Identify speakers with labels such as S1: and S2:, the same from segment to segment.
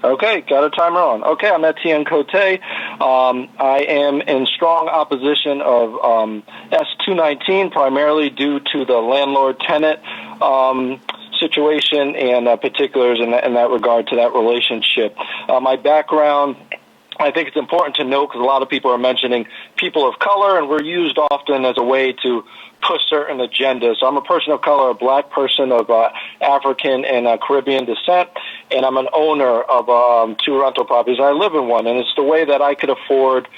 S1: Okay, got a timer on. Okay, I'm Etienne Cote. I am in strong opposition of S219, primarily due to the landlord-tenant situation and particulars in that regard to that relationship. My background, I think it's important to note because a lot of people are mentioning people of color, and we're used often as a way to push certain agendas. So I'm a person of color, a black person of African and Caribbean descent, and I'm an owner of 2 rental properties. I live in one, and it's the way that I could afford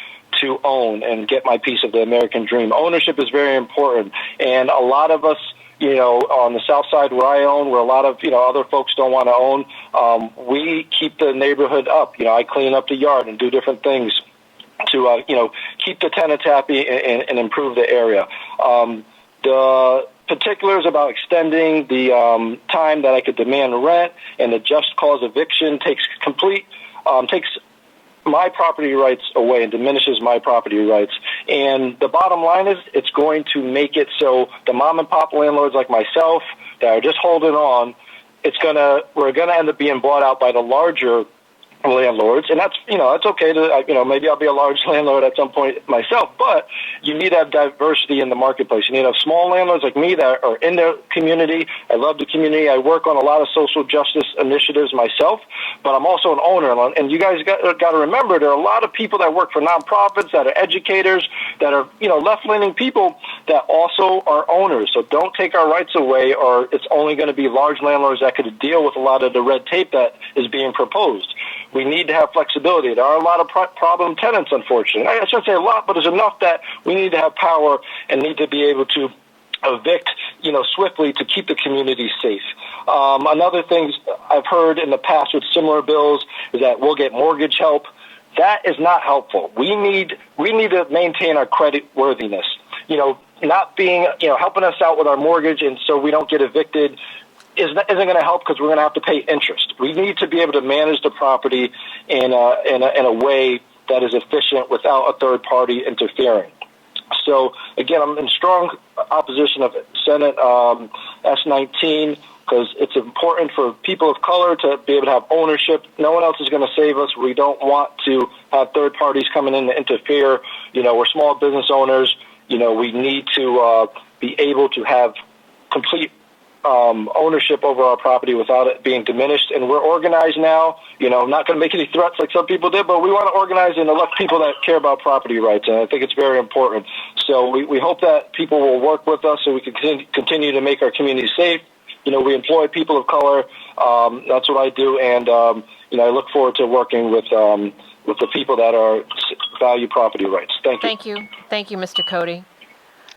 S1: to own and get my piece of the American dream. Ownership is very important, and a lot of us, on the south side where I own, where a lot of, other folks don't want to own, we keep the neighborhood up. I clean up the yard and do different things to, keep the tenants happy and improve the area. The particulars about extending the time that I could demand rent and the just cause eviction takes my property rights away and diminishes my property rights. And the bottom line is it's going to make it so the mom and pop landlords like myself that are just holding on, we're going to end up being bought out by the larger landlords, and that's okay to maybe I'll be a large landlord at some point myself, but you need to have diversity in the marketplace. You need to have small landlords like me that are in their community. I love the community. I work on a lot of social justice initiatives myself, but I'm also an owner, and you guys got to remember there are a lot of people that work for nonprofits, that are educators, that are left-leaning people that also are owners. So don't take our rights away, or it's only going to be large landlords that could deal with a lot of the red tape that is being proposed. We need to have flexibility. There are a lot of problem tenants, unfortunately. I shouldn't say a lot, but there's enough that we need to have power and need to be able to evict, swiftly to keep the community safe. Another thing I've heard in the past with similar bills is that we'll get mortgage help. That is not helpful. We need to maintain our credit worthiness. Not being, helping us out with our mortgage and so we don't get evicted isn't going to help because we're going to have to pay interest. We need to be able to manage the property in a way that is efficient without a third party interfering. So again, I'm in strong opposition of Senate S19 because it's important for people of color to be able to have ownership. No one else is going to save us. We don't want to have third parties coming in to interfere. We're small business owners. We need to be able to have complete ownership over our property without it being diminished. And we're organized now. I'm not going to make any threats like some people did, but we want to organize and elect people that care about property rights. And I think it's very important. So we hope that people will work with us so we can continue to make our community safe. We employ people of color. That's what I do. And, I look forward to working with the people that value property rights. Thank you.
S2: Thank you, Mr. Cote.